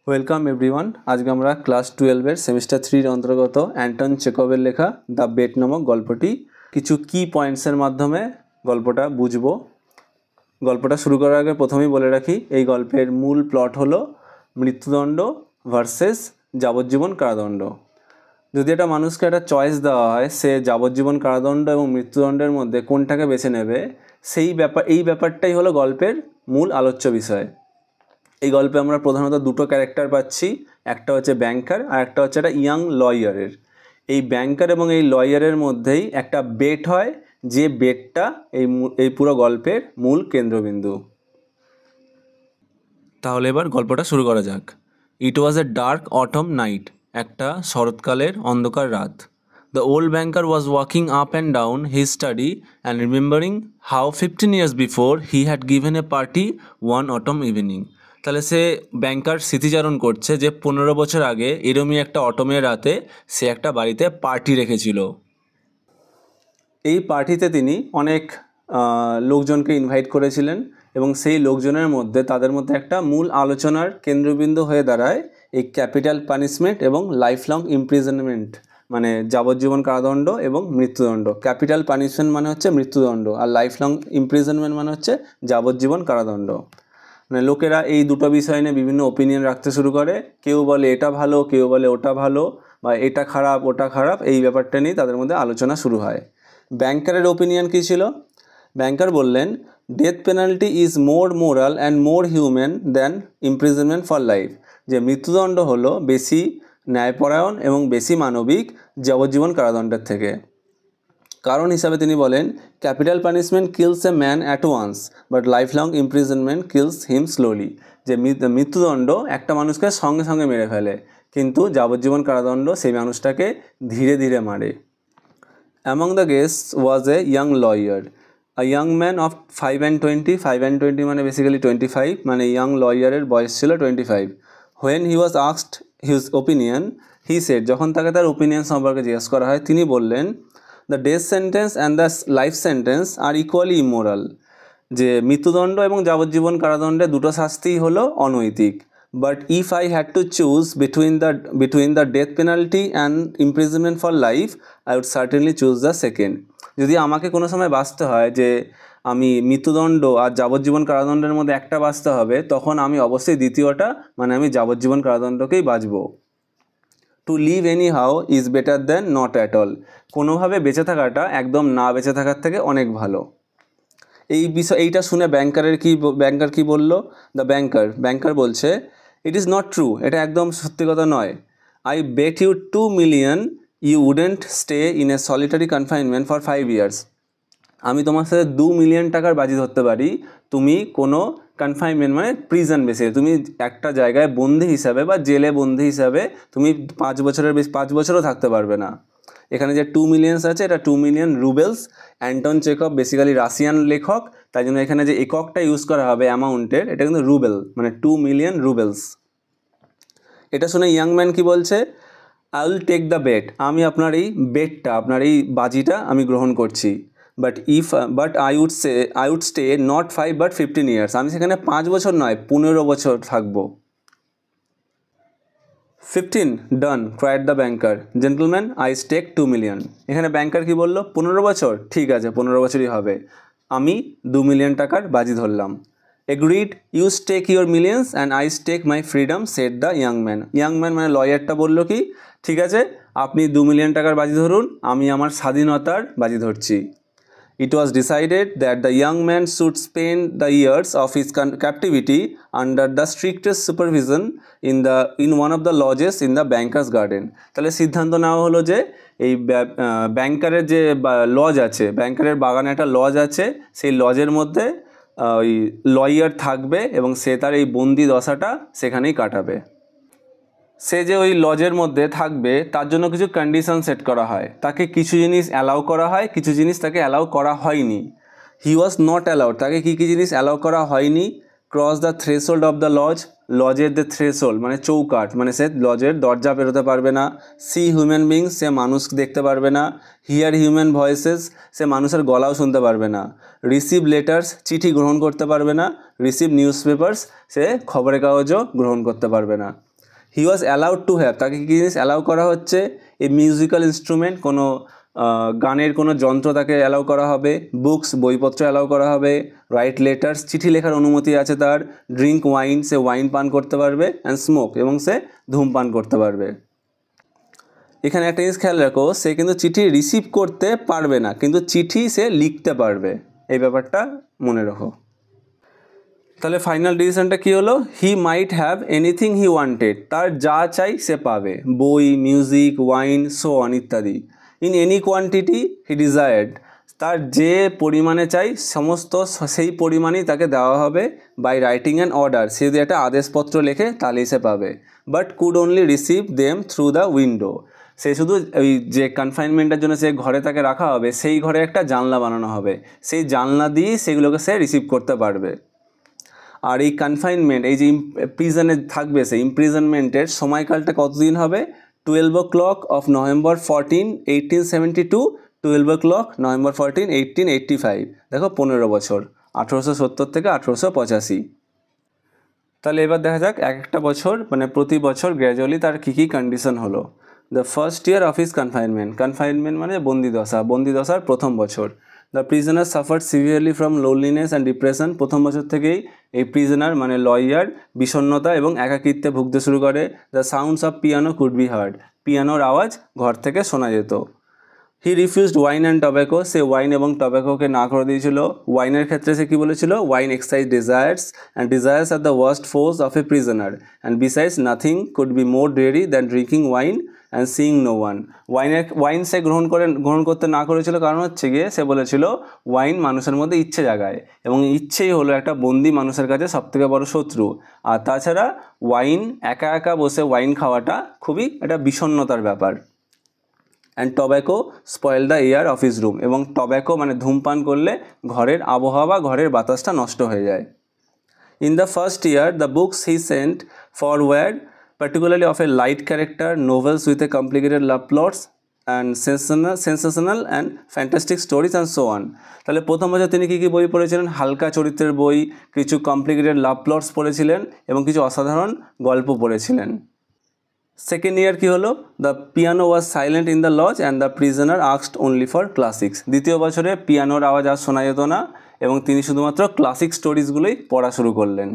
Welcome everyone. আজকে আমরা class 12-এর semester 3-র অন্তর্গত অ্যান্টন চেকভের লেখা দ্য বেট নামক গল্পটি কিছু কি পয়েন্টসের মাধ্যমে গল্পটা বুঝবো। গল্পটা শুরু করার আগে প্রথমেই বলে রাখি, এই গল্পের মূল প্লট হলো মৃত্যুদণ্ড ভার্সেস যাবজ্জীবন কারাদণ্ড। যদি একটা মানুষকে একটা চয়েস দেওয়া হয়, সে যাবজ্জীবন কারাদণ্ড এবং মৃত্যুদণ্ডের মধ্যে কোনটাকে বেছে নেবে, এই ব্যাপারটাই হলো গল্পের মূল আলোচ্য বিষয়। এই গল্পে আমরা প্রধানত দুটো ক্যারেক্টার পাচ্ছি, একটা হচ্ছে ব্যাংকার আর একটা হচ্ছে একটা ইয়াং লয়ারের। এই ব্যাংকার এবং এই লয়ারের মধ্যেই একটা বেট হয়, যে বেটটা এই পুরো গল্পের মূল কেন্দ্রবিন্দু। তাহলে এবার গল্পটা শুরু করা যাক। ইট ওয়াজ এ ডার্ক অটম নাইট, একটা শরৎকালের অন্ধকার রাত। The old banker was walking up and down his study and remembering how 15 years before he had given a party one autumn evening. তাহলে সে ব্যাংকার স্মৃতিচারণ করছে যে 15 বছর আগে এরমই একটা অটমের রাতে সে একটা বাড়িতে পার্টি রেখেছিল। এই পার্টিতে তিনি অনেক লোকজনকে ইনভাইট করেছিলেন এবং সেই লোকজনের মধ্যে তাদের মধ্যে একটা মূল আলোচনার কেন্দ্রবিন্দু হয়ে দাঁড়ায় এই ক্যাপিটাল পানিশমেন্ট এবং লাইফ লং ইমপ্রিজনমেন্ট, মানে যাবজ্জীবন কারাদণ্ড এবং মৃত্যুদণ্ড। ক্যাপিটাল পানিশমেন্ট মানে হচ্ছে মৃত্যুদণ্ড, আর লাইফ লং ইমপ্রিজনমেন্ট মানে হচ্ছে যাবজ্জীবন কারাদণ্ড। মানে লোকেরা এই দুটো বিষয় নিয়ে বিভিন্ন ওপিনিয়ন রাখতে শুরু করে। কেউ বলে এটা ভালো, কেউ বলে ওটা ভালো, বা এটা খারাপ ওটা খারাপ। এই ব্যাপারটা নিয়ে তাদের মধ্যে আলোচনা শুরু হয়। ব্যাংকারের ওপিনিয়ন কী ছিল? ব্যাংকার বললেন, death penalty is more moral and more human than imprisonment for life. যে মৃত্যুদণ্ড হলো বেশি ন্যায়পরায়ণ এবং বেশি মানবিক যাবজ্জীবন কারাদণ্ডের থেকে। কারণ হিসাবে তিনি বলেন, capital punishment kills a man at once but life long imprisonment kills him slowly. যে মৃত্যুদণ্ড একটা মানুষকে সঙ্গে সঙ্গে মেরে ফেলে, কিন্তু যাবজ্জীবন কারাদণ্ড সেই মানুষটাকে ধীরে ধীরে মারে। Among the guests was a young lawyer, a young man of 5 and 20। 5 and 20 মানে বেসিক্যালি 25, মানে ইয়াং লয়ারের বয়স ছিল 25। When he was asked his opinion, he said, যখন তাকে তার ওপিনিয়ন সম্পর্কে জিজ্ঞেস করা হয়, তিনি বললেন, the death sentence and the life sentence are equally immoral. যে মৃত্যুদণ্ড এবং যাবজ্জীবন কারাদণ্ডে দুটো শাস্তিই হলো অনৈতিক। But if I had to choose between the death penalty and imprisonment for life, I would certainly choose the second. যদি আমাকে কোনো সময় বাঁচতে হয় যে আমি মৃত্যুদণ্ড আর যাবজ্জীবন কারাদণ্ডের মধ্যে একটা বাঁচতে হবে, তখন আমি অবশ্যই দ্বিতীয়টা, মানে আমি যাবজ্জীবন কারাদণ্ডকেই বাঁচব। To live anyhow is better than not at all. কোনোভাবে বেঁচে থাকাটা একদম না বেঁচে থাকার থেকে অনেক ভালো। এইটা শুনে ব্যাংকার কি বলল? দ্য ব্যাংকার বলছে, ইট ইজ নট ট্রু, এটা একদম সত্যি কথা নয়। I bet you 2 million you wouldn't stay in a solitary confinement for 5 years। আমি তোমার সাথে 2 million টাকার বাজি ধরতে পারি, তুমি কোনো কনফাইনমেন্ট মানে প্রিজন বেসে তুমি একটা জায়গায় বন্দি হিসাবে বা জেলে বন্দি হিসাবে তুমি 5 বছরের বেশি 5 বছরও থাকতে পারবে না। এখানে যে 2 million আছে, এটা 2 million রুবেলস। Anton Chekhov basically Russian লেখক, তাই জন্য এখানে যে এককটা ইউজ করা হবে অ্যামাউন্টের, এটা কিন্তু রুবেল, মানে 2 million রুবেলস। এটা শুনে ইয়াং ম্যান কি বলছে? I will take the bet, আমি আপনার এই বেটটা, আপনার এই বাজিটা আমি গ্রহণ করছি। But I would stay not 5 but 15 years। আমি সেখানে 5 বছর নয় 15 বছর থাকবো। 15 done, cried the banker, gentleman I stake 2 million। এখানে ব্যাংকার কি বললো? 15 বছর, ঠিক আছে 15 বছরই হবে, আমি 2 million টাকার বাজি ধরলাম। Agreed, you stake your millions and I stake my freedom, said the young man. Young man মানে লয়ারটা বললো কি, ঠিক আছে আপনি 2 million টাকার বাজি ধরুন, আমি আমার স্বাধীনতার বাজি ধরছি। It was decided that the young man should spend the years of his captivity under the strictest supervision in one of the lodges in the banker's garden। তাহলে সিদ্ধান্ত নেওয়া হলো যে এই ব্যাংকারের যে লজ আছে, ব্যাংকারের বাগানে একটা লজ আছে, সেই লজের মধ্যে ওই লয়ার থাকবে এবং সে তার এই বন্দি দশাটা সেখানেই কাটাবে। সে যে ওই লজের মধ্যে থাকবে তার জন্য কিছু কন্ডিশন সেট করা হয়, তাকে কিছু জিনিস অ্যালাউ করা হয়, কিছু জিনিস তাকে অ্যালাউ করা হয়নি। হি ওয়াজ নট অ্যালাউড, তাকে কী কী জিনিস অ্যালাউ করা হয়নি? Cross the threshold of the lodge, লজের যে থ্রেশহোল্ড মানে চৌকাঠ, মানে সে লজের দরজা পেরোতে পারবে না। সি হিউম্যান বিংস, সে মানুষ দেখতে পারবে না। হিয়ার হিউম্যান ভয়েসেস, সে মানুষের গলাও শুনতে পারবে না। রিসিভ লেটার্স, চিঠি গ্রহণ করতে পারবে না। রিসিভ নিউজ পেপার্স, সে খবরের কাগজও গ্রহণ করতে পারবে না। হি ওয়াজ অ্যালাউড টু হ্যাভ, তাকে কী জিনিস অ্যালাউ করা হচ্ছে, এ মিউজিক্যাল ইনস্ট্রুমেন্ট, কোনো গানের কোনো যন্ত্র তাকে অ্যালাউ করা হবে, বুকস বইপত্র অ্যালাউ করা হবে, রাইট লেটার্স চিঠি লেখার অনুমতি আছে তার, ড্রিঙ্ক ওয়াইন সে ওয়াইন পান করতে পারবে, অ্যান্ড স্মোক এবং সে ধূমপান করতে পারবে। এখানে একটা জিনিস খেয়াল রাখো, সে কিন্তু চিঠি রিসিভ করতে পারবে না, কিন্তু চিঠি সে লিখতে পারবে, এই ব্যাপারটা মনে রাখো। তাহলে ফাইনাল ডিসিশনটা কী হলো, he might have anything he wanted, তার যা চাই সে পাবে, বই, মিউজিক, ওয়াইন, সো অন ইত্যাদি, in any quantity he desired, তার যে পরিমাণে চাই সমস্ত সেই পরিমাণেই তাকে দেওয়া হবে, বাই রাইটিং অ্যান অর্ডার, সে যদি একটা আদেশপত্র লেখে তাহলেই সে পাবে, but could only receive them through the window, সে শুধু ওই যে কনফাইনমেন্টের জন্য যে ঘরে তাকে রাখা হবে সেই ঘরে একটা জানলা বানানো হবে, সেই জানলা দিয়েই সেগুলোকে সে রিসিভ করতে পারবে। আর এই কনফাইনমেন্ট, এই যে প্রিজনে থাকবে, সেই ইমপ্রিজনমেন্টের সময়কালটা কতদিন হবে, 12 o'clock of November 14, 1872, 12 o'clock November 14, 1885, দেখো 15 বছর, 1870 থেকে 1885। তাহলে এবার দেখা যাক এক একটা বছর মানে প্রতি বছর গ্র্যাজুয়ালি তার কী কী কন্ডিশন হলো। The first year of his confinement, confinement মানে বন্দিদশা, বন্দিদশার প্রথম বছর। The prisoner suffered severely from loneliness and depression, প্রথম বছর থেকেই এই প্রিজনার মানে লয়ার বিষণ্ণতা এবং একাকিত্বে ভুগতে শুরু করে। The sounds of piano could be heard, পিয়ানোর আওয়াজ ঘর থেকে শোনা যেত। He refused wine and tobacco, সে ওয়াইন এবং টব্যাকোকে না করে দিয়েছিল। ওয়াইনের ক্ষেত্রে সে কী বলেছিল, wine excites desires and desires are the worst foes of a prisoner and besides nothing could be more dreary than drinking wine and seeing no one. Wine সে গ্রহণ করতে না করেছিল কারণ হচ্ছে গিয়ে সে বলেছিল ওয়াইন মানুষের মধ্যে ইচ্ছে জাগায় এবং ইচ্ছেই হলো একটা বন্দি মানুষের কাছে সবথেকে বড় শত্রু। আর তাছাড়া ওয়াইন একা একা বসে ওয়াইন খাওয়াটা খুবই একটা বিষণ্ণতার ব্যাপার। And tobacco spoil the air of his room, এবং টব্যাকো মানে ধূমপান করলে ঘরের আবহাওয়া, ঘরের বাতাসটা নষ্ট হয়ে যায়। In the first year the books he sent forward particularly of a light character, novels with a complicated love plots and sensational and fantastic stories and so on. তাহলে প্রথম বছর তিনি কী কী বই পড়েছিলেন, হালকা চরিত্রের বই, কিছু কমপ্লিকেটেড লাভ প্লটস পড়েছিলেন এবং কিছু অসাধারণ গল্প পড়েছিলেন। সেকেন্ড ইয়ার কী হলো, the piano was silent in the lodge and the prisoner asked only for classics, দ্বিতীয় বছরে পিয়ানোর আওয়াজ আর শোনা যেত না এবং তিনি শুধুমাত্র ক্লাসিক স্টোরিজগুলোই পড়া শুরু করলেন।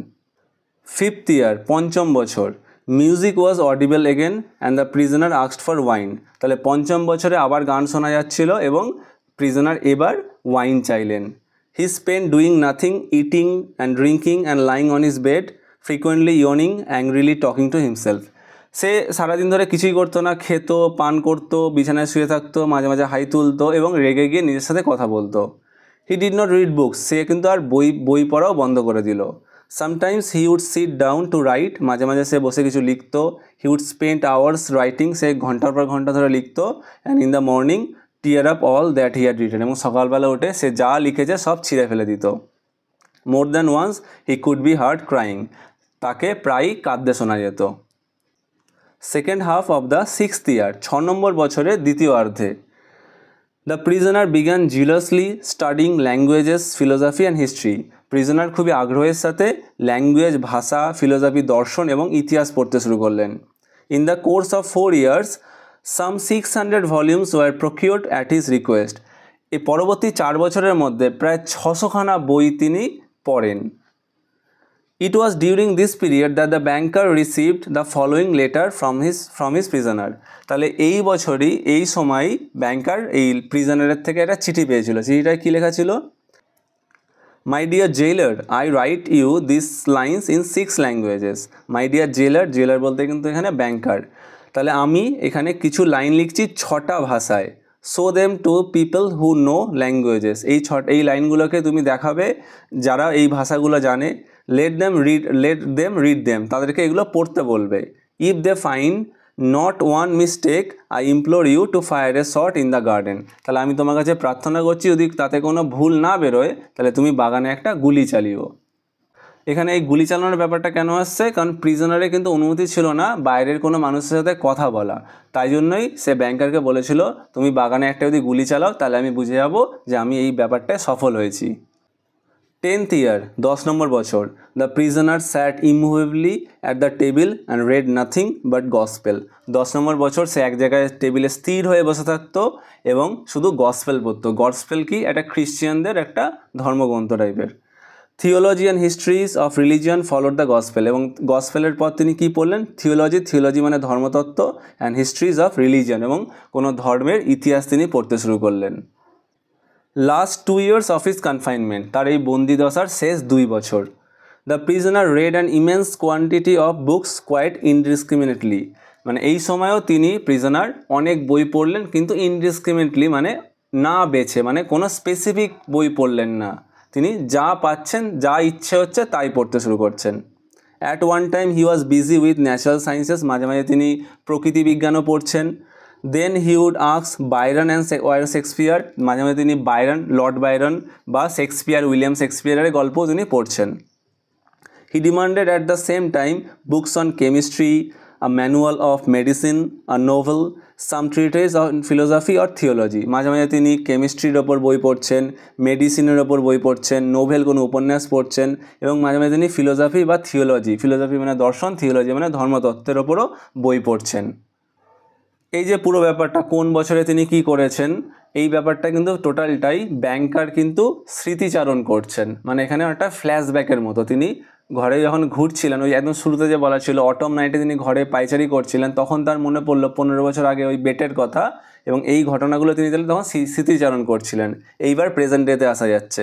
ফিফথ ইয়ার পঞ্চম বছর, music was audible again and the prisoner asked for wine, তাহলে পঞ্চম বছরে আবার গান শোনা যাচ্ছিল এবং প্রিজনার এবার ওয়াইন চাইলেন। He spend doing nothing, eating and drinking and lying on his bed, frequently yawning, angrily talking to himself, সে সারাদিন ধরে কিছুই করতো না, খেত, পান করতো, বিছানায় শুয়ে থাকতো, মাঝে মাঝে হাই তুলতো এবং রেগে গিয়ে নিজের সাথে কথা বলতো। He did not read books, সে কিন্তু আর বই পড়াও বন্ধ করে দিল। Sometimes he would sit down to write, মাঝে মাঝে সে বসে কিছু লিখতো। He would spend hours writing, সে ঘন্টার পর ঘন্টা ধরে লিখতো। And in the morning tear up all that he had written, এবং সকালবেলা উঠে সে যা লিখেছে সব ছিঁড়ে ফেলে দিত। More than once he could be heard crying, তাকে প্রায়ই কাঁদতে শোনা যেত। Second half of the sixth year, 6 number বছরের দ্বিতীয় অর্ধে, the prisoner began zealously studying languages, philosophy and history, prisoner খুবই আগ্রহের সাথে ল্যাঙ্গুয়েজ, ভাষা, ফিলোসফি, দর্শন এবং ইতিহাস পড়তে শুরু করলেন। In the course of 4 years some 600 volumes were procured at his request, এই পরবর্তী 4 বছরের মধ্যে প্রায় 600খানা বই তিনি পড়েন। It was during this period that the banker received the following letter from his prisoner, তাহলে এই বছরই এই সময় ব্যাংকার এই প্রিজনারের থেকে একটা চিঠি পেয়েছিল। চিঠিটায় কী লেখা ছিল, my dear jailer, I write you this lines in 6 languages. My dear jailer, jailer বলতে কিন্তু এখানে ব্যাংকার, তাহলে আমি এখানে কিছু লাইন লিখছি 6টা ভাষায়। Show them to people who no languages, এই লাইনগুলোকে তুমি দেখাবে যারা এই ভাষাগুলো জানে। লেট দেম রিড দেম, তাদেরকে এগুলো পড়তে বলবে। If they find not one mistake I implore you to fire a shot in the garden, তাহলে আমি তোমার কাছে প্রার্থনা করছি যদি তাতে কোনো ভুল না বেরোয় তাহলে তুমি বাগানে একটা গুলি চালিও। এখানে এই গুলি চালানোর ব্যাপারটা কেন আসছে, কারণ প্রিজনারে কিন্তু অনুমতি ছিল না বাইরের কোনো মানুষের সাথে কথা বলা, তাই জন্যই সে ব্যাংকারকে বলেছিল তুমি বাগানে একটা যদি গুলি চালাও তাহলে আমি বুঝে যাব যে আমি এই ব্যাপারটায় সফল হয়েছি। 10th year, 10 নম্বর বছর, the prisoner sat immovably at the table and read nothing but gospel. 10 নম্বর বছর সে এক জায়গায় টেবিলে স্থির হয়ে বসে থাকতো এবং শুধু গসপেল পড়তো। গসপেল কি? একটা খ্রিশ্চিয়ানদের একটা ধর্মগ্রন্থ টাইপের। Theology and histories of religion followed the gospel, এবং গসপেলের পর তিনি কী পড়লেন? থিওলজি মানে ধর্মতত্ত্ব, অ্যান্ড হিস্ট্রিজ অফ রিলিজিয়ন, এবং কোনো ধর্মের ইতিহাস তিনি পড়তে শুরু করলেন। Last 2 years of his confinement, তার এই বন্দিদশার শেষ 2 বছর। The prisoner read an immense quantity of books quite indiscriminately, মানে এই সময়ও তিনি প্রিজনার অনেক বই পড়লেন, কিন্তু ইনডিসক্রিমিনেটলি মানে না বেছে, মানে কোনো স্পেসিফিক বই পড়লেন না, তিনি যা পাচ্ছেন, যা ইচ্ছে হচ্ছে তাই পড়তে শুরু করছেন। At one time he was busy with natural sciences, মাঝে মাঝে তিনি প্রকৃতি বিজ্ঞানও পড়ছেন। Then he would ask Byron and Shakespeare, মাঝে মাঝে তিনি বাইরন, লর্ড বাইরন বা শেক্সপিয়ার, উইলিয়াম শেক্সপিয়ারের গল্পও তিনি পড়ছেন। He demanded at the same time books on chemistry, a manual of medicine, a novel, some treatise on philosophy or theology. মাঝে মাঝে তিনি কেমিস্ট্রির ওপর বই পড়ছেন, মেডিসিনের ওপর বই পড়ছেন, নোভেল কোনো উপন্যাস পড়ছেন, এবং মাঝে মাঝে তিনি ফিলোসফি বা ফিলোসফি মানে দর্শন, থিওলজি মানে ধর্মতত্ত্বের ওপরও বই পড়ছেন। এই যে পুরো ব্যাপারটা কোন বছরে তিনি কি করেছেন, এই ব্যাপারটা কিন্তু টোটালটাই ব্যাংকার কিন্তু স্মৃতিচারণ করছেন, মানে এখানে একটা ফ্ল্যাশব্যাকের মতো। তিনি ঘরে যখন ঘুরছিলেন, ওই একদম শুরুতে যে বলা ছিল অটম নাইটে তিনি ঘরে পাইচারি করছিলেন, তখন তার মনে পড়লো 15 বছর আগে ওই বেটের কথা, এবং এই ঘটনাগুলো তিনি তাহলে তখন স্মৃতিচারণ করছিলেন। এইবার প্রেজেন্ট ডেতে আসা যাচ্ছে।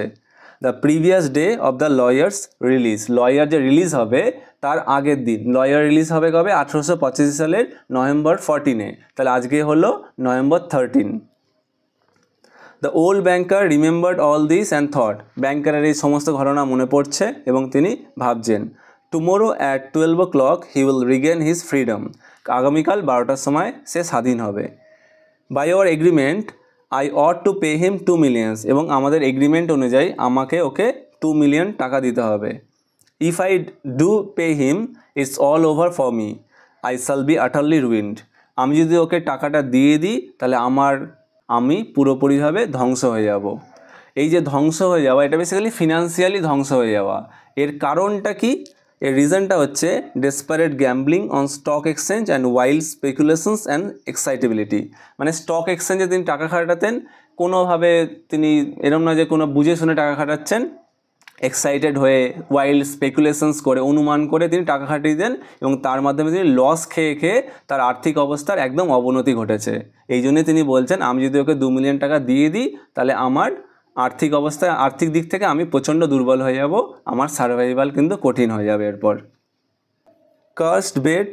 The previous day of the lawyers release, lawyer যে রিলিজ হবে তার আগের দিন। লয়ার রিলিজ হবে কবে? 1885 সালের November 14, তাহলে আজকে হলো November 13। The old banker remembered all this and thought, ব্যাংকারের এই সমস্ত ঘটনা মনে পড়ছে এবং তিনি ভাবছেন, tomorrow at 12 o'clock he will regain his freedom, আগামীকাল 12টার সময় সে স্বাধীন হবে। By our agreement I ought to pay him 2 million, এবং আমাদের এগ্রিমেন্ট অনুযায়ী আমাকে ওকে 2 million টাকা দিতে হবে। If I do pay him it's all over for me, I shall be আটারলি ruined, আমি যদি ওকে টাকাটা দিয়ে দিই তাহলে আমি পুরোপুরিভাবে ধ্বংস হয়ে যাব। এই যে ধ্বংস হয়ে যাওয়া, এটা বেসিক্যালি ফিনান্সিয়ালি ধ্বংস হয়ে যাওয়া। এর কারণটা কি? এর রিজনটা হচ্ছে desperate gambling on stock exchange and wild speculations and excitability, মানে স্টক এক্সচেঞ্জে তিনি টাকা খাটাতেন, কোনোভাবে তিনি এরম না যে কোনো বুঝে শুনে টাকা খাটাচ্ছেন, এক্সাইটেড হয়ে ওয়াইল্ড স্পেকুলেশনস করে, অনুমান করে তিনি টাকা খাটিয়ে দেন, এবং তার মাধ্যমে তিনি লস খেয়ে খেয়ে তার আর্থিক অবস্থার একদম অবনতি ঘটেছে। এই জন্যে তিনি বলছেন, আমি যদি ওকে 2 million টাকা দিয়ে দিই তাহলে আমার আর্থিক দিক থেকে আমি প্রচণ্ড দুর্বল হয়ে যাব, আমার সার্ভাইভাল কিন্তু কঠিন হয়ে যাবে এরপর। Cursed bet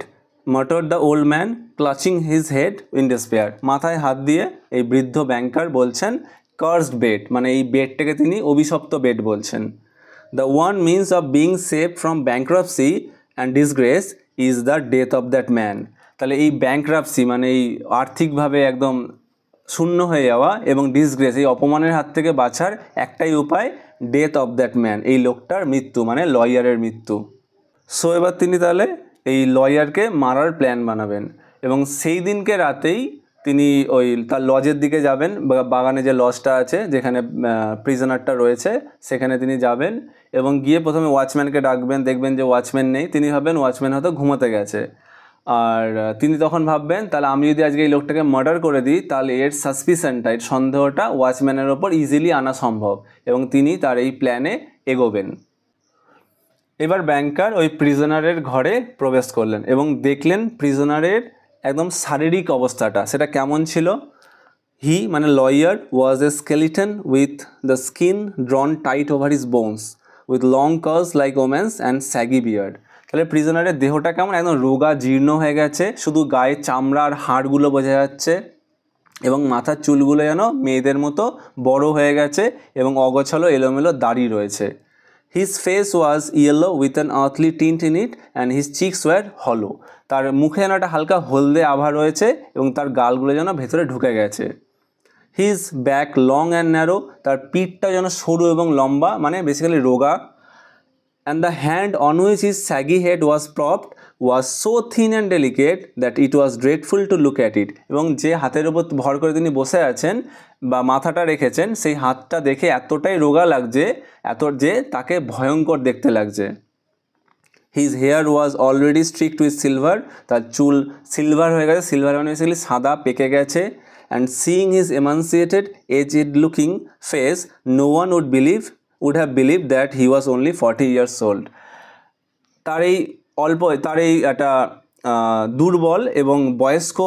muttered the old man clutching his head in despair, মাথায় হাত দিয়ে এই বৃদ্ধ ব্যাংকার বলছেন কার্সড বেড, মানে এই বেডটাকে তিনি অভিশপ্ত বেড বলছেন। The one means of being saved from bankruptcy and disgrace is the death of that man. তাহলে এই ব্যাংক্রাপসি মানে এই আর্থিকভাবে একদম শূন্য হয়ে যাওয়া এবং ডিসগ্রেস, এই অপমানের হাত থেকে বাঁচার একটাই উপায়, ডেথ অফ দ্যাট ম্যান, এই লোকটার মৃত্যু, মানে লয়ারের মৃত্যু। সো এবার তিনি তাহলে এই লয়ারকে মারার প্ল্যান বানাবেন, এবং সেই দিনকে রাতেই তিনি ওই তার লজের দিকে যাবেন, বাগানে যে লজটা আছে যেখানে প্রিজনারটা রয়েছে সেখানে তিনি যাবেন, এবং গিয়ে প্রথমে ওয়াচম্যানকে ডাকবেন, দেখবেন যে ওয়াচম্যান নেই, তিনি ভাববেন ওয়াচম্যান হয়তো ঘুমোতে গেছে, আর তিনি তখন ভাববেন তাহলে আমি যদি আজকে এই লোকটাকে মার্ডার করে দিই তাহলে এর সাসপিশনটা, এর সন্দেহটা ওয়াচম্যানের ওপর ইজিলি আনা সম্ভব, এবং তিনি তার এই প্ল্যানে এগোবেন। এবার ব্যাংকার ওই প্রিজনারের ঘরে প্রবেশ করলেন এবং দেখলেন প্রিজনারের একদম শারীরিক অবস্থাটা সেটা কেমন ছিল। হি মানে lawyer was a skeleton with the skin drawn tight over his bones with long curls like women's and shaggy beard. তাহলে প্রিজনারের দেহটা কেমন? একদম রোগা জীর্ণ হয়ে গেছে, শুধু গায়ে চামড়া আর হাড়গুলো বোঝা যাচ্ছে, এবং মাথার চুলগুলো যেন মেয়েদের মতো বড় হয়ে গেছে, এবং অগোছালো এলোমেলো দাড়ি রয়েছে। His face was yellow with an earthly tint in it and his cheeks were hollow. তার মুখে যেন একটা হালকা হলদে আভা রয়েছে এবং তার গালগুলো যেন ভেতরে ঢুকে গেছে। His back long and narrow, তার পিঠটা যেন সরু এবং লম্বা, মানে বেসিক্যালি রোগা। And the hand on which his saggy head was propped was so thin and delicate that it was dreadful to look at it. এবং যে হাতের ওপর ভর করে তিনি বসে আছেন বা মাথাটা রেখেছেন সেই হাতটা দেখে এতটাই রোগা লাগছে, এত যে তাকে ভয়ঙ্কর দেখতে লাগছে। His hair was already streaked with silver. তার চুল সিলভার হয়ে গেছে, সিলভার মানে বেসিক্যালি সাদা পেকে গেছে। And seeing his emaciated, aged-looking face, no one would have believed that he was only 40 years old. তার এই একটা দুর্বল এবং বয়স্ক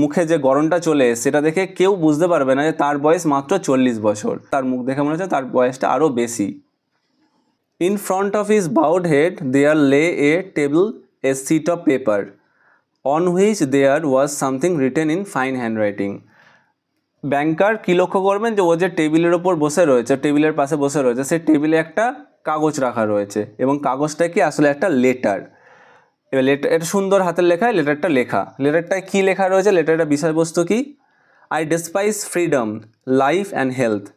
মুখে যে গড়নটা চলে সেটা দেখে কেউ বুঝতে পারবে না যে তার বয়স মাত্র 40 বছর। তার মুখ দেখে মনে হচ্ছে তার বয়সটা আরও বেশি। In front of his bowed head there lay a table, a sheet of paper, on which there was something written in fine handwriting. ব্যাংকার কি লক্ষ্য করবেন যে ও যে টেবিলের ওপর বসে রয়েছে, টেবিলের পাশে বসে রয়েছে, সেই টেবিলে একটা কাগজ রাখা রয়েছে এবং কাগজটা কি আসলে একটা লেটার। এবার এটা সুন্দর হাতের লেখায় লেটারটা লেখা। লেটারটায় কি লেখা রয়েছে, লেটারটার বিষয়বস্তু কি? I despise freedom, life and health.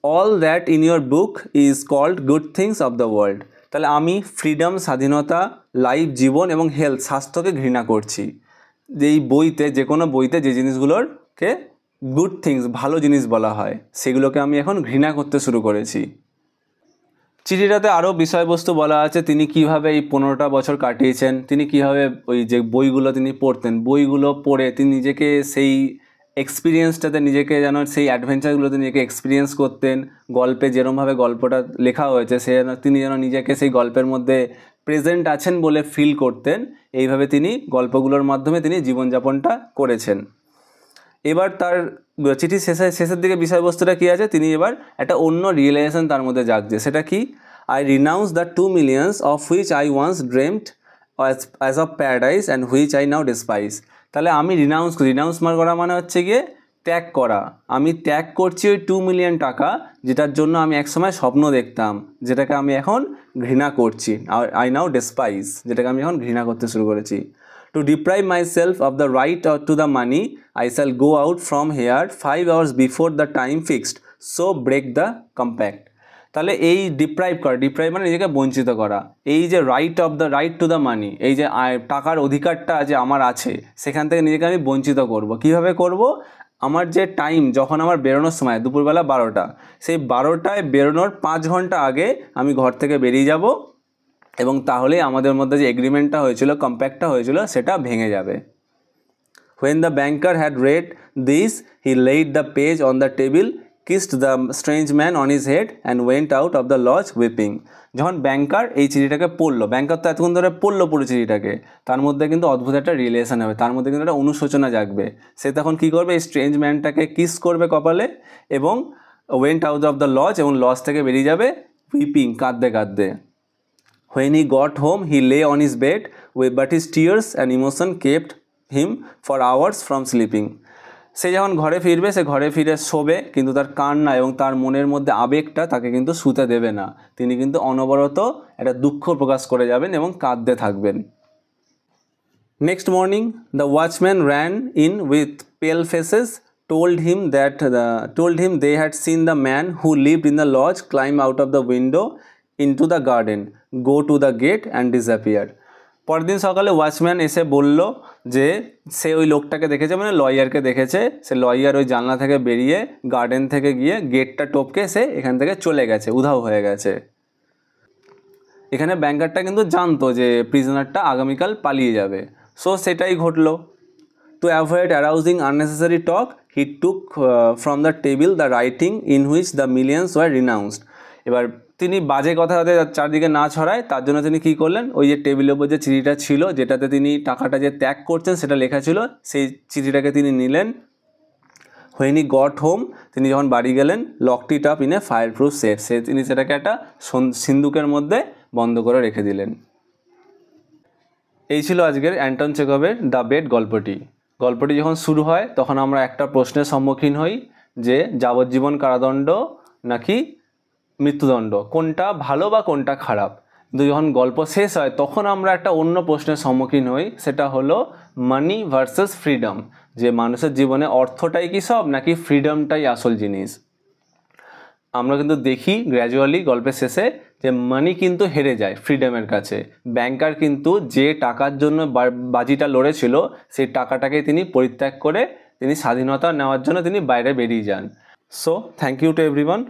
All that in your book is called good things of the world. তাহলে আমি ফ্রিডম, স্বাধীনতা, লাইফ, জীবন এবং হেলথ, স্বাস্থ্যকে ঘৃণা করছি। যে এই বইতে, যে কোনো বইতে যে জিনিসগুলোকে গুড থিংস, ভালো জিনিস বলা হয়, সেগুলোকে আমি এখন ঘৃণা করতে শুরু করেছি। চিঠিটাতে আরও বিষয়বস্তু বলা আছে, তিনি কিভাবে এই 15টা বছর কাটিয়েছেন, তিনি কিভাবে ওই যে বইগুলো তিনি পড়তেন, বইগুলো পড়ে তিনি নিজেকে সেই এক্সপিরিয়েন্সটাতে নিজেকে যেন সেই অ্যাডভেঞ্চারগুলোতে নিজেকে এক্সপিরিয়েন্স করতেন। গল্পে যেরমভাবে গল্পটা লেখা হয়েছে সে তিনি যেন নিজেকে সেই গল্পের মধ্যে প্রেজেন্ট আছেন বলে ফিল করতেন। এইভাবে তিনি গল্পগুলোর মাধ্যমে তিনি জীবনযাপনটা করেছেন। এবার তার চিঠি শেষের দিকে বিষয়বস্তুটা কী আছে, তিনি এবার একটা অন্য রিয়েলাইজেশন তার মধ্যে জাগছে। সেটা কি? I renounce the 2 millions of which I once dreamt as of paradise and which I now despise. তাহলে আমি রিনাউন্স করা মানে হচ্ছে গিয়ে ত্যাগ করা। আমি ত্যাগ করছি ওই 2 মিলিয়ন টাকা, যেটার জন্য আমি একসময় স্বপ্ন দেখতাম, যেটাকে আমি এখন ঘৃণা করছি। I now despise, যেটাকে আমি এখন ঘৃণা করতে শুরু করেছি। To deprive myself of the right to the money, I shall go out from here 5 hours before the time fixed, so break the compact. তাহলে এই ডিপ্রাইভ মানে নিজেকে বঞ্চিত করা। এই যে রাইট টু দ্য মানি, এই যে টাকার অধিকারটা যে আমার আছে, সেখান থেকে নিজেকে আমি বঞ্চিত করব। কিভাবে করব? আমার যে টাইম, যখন আমার বেরোনোর সময় দুপুরবেলা 12টা, সেই 12টায় বেরোনোর 5 ঘন্টা আগে আমি ঘর থেকে বেরিয়ে যাব এবং তাহলেই আমাদের মধ্যে যে এগ্রিমেন্টটা হয়েছিল, কম্প্যাক্টটা হয়েছিল, সেটা ভেঙে যাবে। When the banker had read this, he laid the page on the table, kissed the strange man on his head and went out of the lodge weeping. যখন ব্যাংকার এই চিঠিটাকে পড়লো, ব্যাংকার তো এতক্ষণ ধরে পড়লো পুরো চিঠিটাকে, তার মধ্যে কিন্তু অদ্ভুত একটা রিলেশন হবে, তার মধ্যে কিন্তু একটা অনুশোচনা জাগবে। সে তখন কী করবে? এই স্ট্রেঞ্জ ম্যানটাকে কিস করবে কপালে এবং went out of the lodge, এবং লজ থেকে বেরিয়ে যাবে উইপিং, কাঁদতে কাঁদতে। When he got home, he lay on his bed, but his tears and emotion kept him for hours from sleeping. সে যখন ঘরে ফিরবে, সে ঘরে ফিরে শোবে, কিন্তু তার কান্না এবং তার মনের মধ্যে আবেগটা তাকে কিন্তু শুতে দেবে না। তিনি কিন্তু অনবরত একটা দুঃখ প্রকাশ করে যাবেন এবং কাঁদতে থাকবেন। Next morning, the watchman ran in with pale faces, told him they had seen the man who lived in the lodge climb out of the window into the garden, go to the gate and disappear. পরের দিন সকালে watchman এসে বলল যে সে ওই লোকটাকে দেখেছে, মানে লয়ারকে দেখেছে। সে লয়ার ওই জানলা থেকে বেরিয়ে গার্ডেন থেকে গিয়ে গেটটা টপকে সে এখান থেকে চলে গেছে, উধাও হয়ে গেছে। এখানে ব্যাংকারটা কিন্তু জানতো যে প্রিজনারটা আগামীকাল পালিয়ে যাবে, সো সেটাই ঘটলো। To avoid arousing unnecessary talk, he took from the table the writing in which the millions were renounced. এবার তিনি বাজে কথা যাতে চারদিকে না ছড়ায়, তার জন্য তিনি কী করলেন? ওই যে টেবিলের উপর যে চিঠিটা ছিল, যেটাতে তিনি টাকাটা যে ত্যাগ করছেন সেটা লেখা ছিল, সেই চিঠিটাকে তিনি নিলেন। When he got home, তিনি যখন বাড়ি গেলেন, locked it up in a fireproof safe, তিনি সেটাকে একটা সিন্দুকের মধ্যে বন্ধ করে রেখে দিলেন। এই ছিল আজকের অ্যান্টন চেখভের দ্য বেড গল্পটি। গল্পটি যখন শুরু হয় তখন আমরা একটা প্রশ্নের সম্মুখীন হই যে যাবজ্জীবন কারাদণ্ড নাকি মৃত্যুদণ্ড, কোনটা ভালো বা কোনটা খারাপ। কিন্তু যখন গল্প শেষ হয় তখন আমরা একটা অন্য প্রশ্নের সম্মুখীন হই, সেটা হলো মানি ভার্সেস ফ্রিডম, যে মানুষের জীবনে অর্থটাই কি সব নাকি ফ্রিডমটাই আসল জিনিস। আমরা কিন্তু দেখি গ্র্যাজুয়ালি গল্পের শেষে যে মানি কিন্তু হেরে যায় ফ্রিডমের কাছে। ব্যাংকার কিন্তু যে টাকার জন্য বাজিটা লড়েছিল সেই টাকাটাকে তিনি পরিত্যাগ করে তিনি স্বাধীনতা নেওয়ার জন্য তিনি বাইরে বেরিয়ে যান। So thank you to everyone.